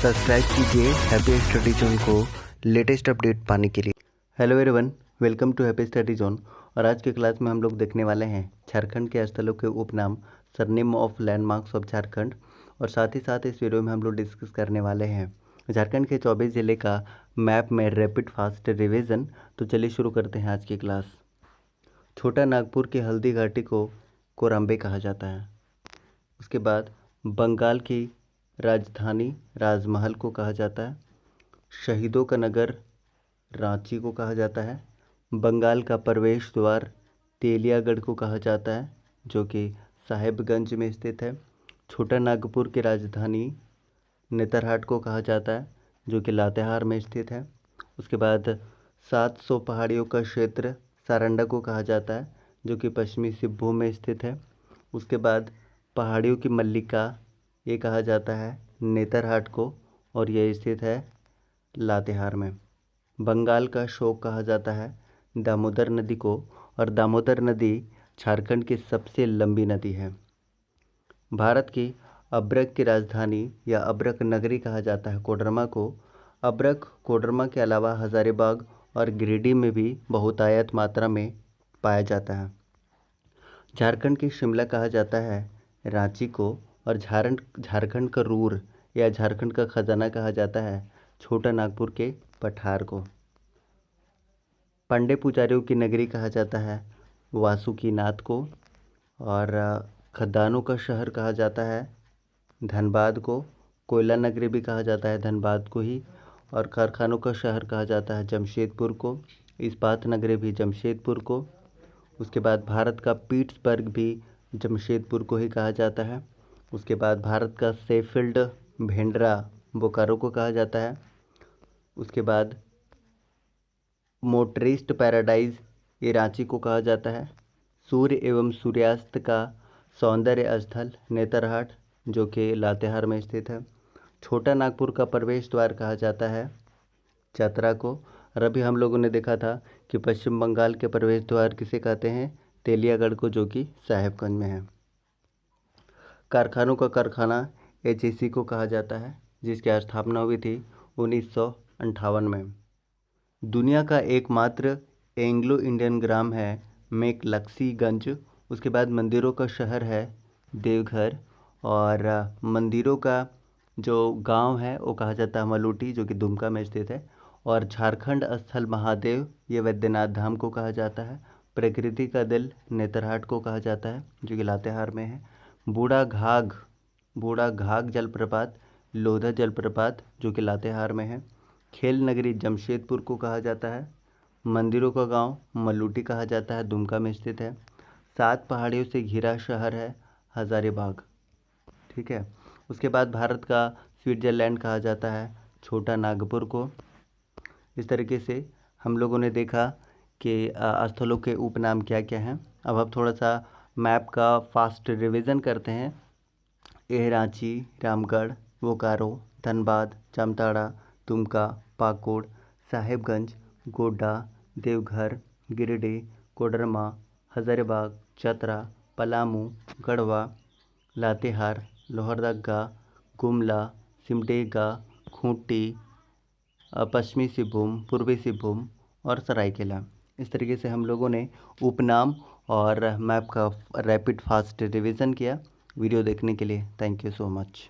Subscribe कीजिए happy study zone को latest update पाने के लिए। Hello everyone, welcome to happy study zone. और आज के क्लास में हम लोग देखने वाले हैं झारखंड के स्थलों के उपनाम, surname of landmarks of Jharkhand. और साथ ही साथ इस वीडियो में हम लोग डिस्कस करने वाले हैं झारखंड के 24 ज़िले का मैप में रैपिड फास्ट रिवीजन। तो चलिए शुरू करते हैं आज की क्लास। छोटा नागपुर की हल्दी घाटी को कोरम्बे कहा जाता है। उसके बाद बंगाल की राजधानी राजमहल को कहा जाता है। शहीदों का नगर रांची को कहा जाता है। बंगाल का प्रवेश द्वार तेलियागढ़ को कहा जाता है, जो कि साहेबगंज में स्थित है। छोटा नागपुर की राजधानी नेतरहाट को कहा जाता है, जो कि लातेहार में स्थित है। उसके बाद 700 पहाड़ियों का क्षेत्र सारंडा को कहा जाता है, जो कि पश्चिमी सिंहभूम में स्थित है। उसके बाद पहाड़ियों की मल्लिका ये कहा जाता है नेतरहाट को, और यह स्थित है लातेहार में। बंगाल का शोक कहा जाता है दामोदर नदी को, और दामोदर नदी झारखंड की सबसे लंबी नदी है। भारत की अब्रक की राजधानी या अब्रक नगरी कहा जाता है कोडरमा को। अब्रक कोडरमा के अलावा हजारीबाग और गिरिडीह में भी बहुतायत मात्रा में पाया जाता है। झारखंड की शिमला कहा जाता है रांची को, और झारखंड का रूर या झारखंड का खजाना कहा जाता है छोटा नागपुर के पठार को। पंडे पुजारियों की नगरी कहा जाता है वासुकीनाथ को, और खदानों का शहर कहा जाता है धनबाद को। कोयला नगरी भी कहा जाता है धनबाद को ही, और कारखानों का शहर कहा जाता है जमशेदपुर को। इस्पात नगरी भी जमशेदपुर को। उसके बाद भारत का पीट्सबर्ग भी जमशेदपुर को ही कहा जाता है। उसके बाद भारत का शेफील्ड भेंड्रा बोकारो को कहा जाता है। उसके बाद मोटरिस्ट पैराडाइज ये रांची को कहा जाता है। सूर्य एवं सूर्यास्त का सौंदर्य स्थल नेतरहाट, जो कि लातेहार में स्थित है। छोटा नागपुर का प्रवेश द्वार कहा जाता है चतरा को। और अभी हम लोगों ने देखा था कि पश्चिम बंगाल के प्रवेश द्वार किसे कहते हैं, तेलियागढ़ को, जो कि साहेबगंज में है। कारखानों का कारखाना HEC को कहा जाता है, जिसकी स्थापना हुई थी 1958 में। दुनिया का एकमात्र एंग्लो इंडियन ग्राम है मेकलक्सीगंज। उसके बाद मंदिरों का शहर है देवघर, और मंदिरों का जो गांव है वो कहा जाता है मलूटी, जो कि दुमका में स्थित है। और झारखंड स्थल महादेव ये वैद्यनाथ धाम को कहा जाता है। प्रकृति का दिल नेतरहाट को कहा जाता है, जो कि लातेहार में है। बूढ़ा घाघ जलप्रपात लोधा जलप्रपात, जो कि लातेहार में है। खेल नगरी जमशेदपुर को कहा जाता है। मंदिरों का गांव मलूटी कहा जाता है, दुमका में स्थित है। 7 पहाड़ियों से घिरा शहर है हजारीबाग। ठीक है। उसके बाद भारत का स्विट्जरलैंड कहा जाता है छोटा नागपुर को। इस तरीके से हम लोगों ने देखा कि स्थलों के उपनाम क्या क्या हैं। अब थोड़ा सा मैप का फास्ट रिवीजन करते हैं। यह रांची, रामगढ़, बोकारो, धनबाद, जामताड़ा, दुमका, पाकुड़, साहेबगंज, गोड्डा, देवघर, गिरिडीह, कोडरमा, हजारीबाग, चतरा, पलामू, गढ़वा, लातेहार, लोहरदगा, गुमला, सिमडेगा, खूंटी, पश्चिमी सिंहभूम, पूर्वी सिंहभूम और सरायकेला। इस तरीके से हम लोगों ने उपनाम और मैप का रैपिड फास्ट रिवीजन किया। वीडियो देखने के लिए थैंक यू सो मच।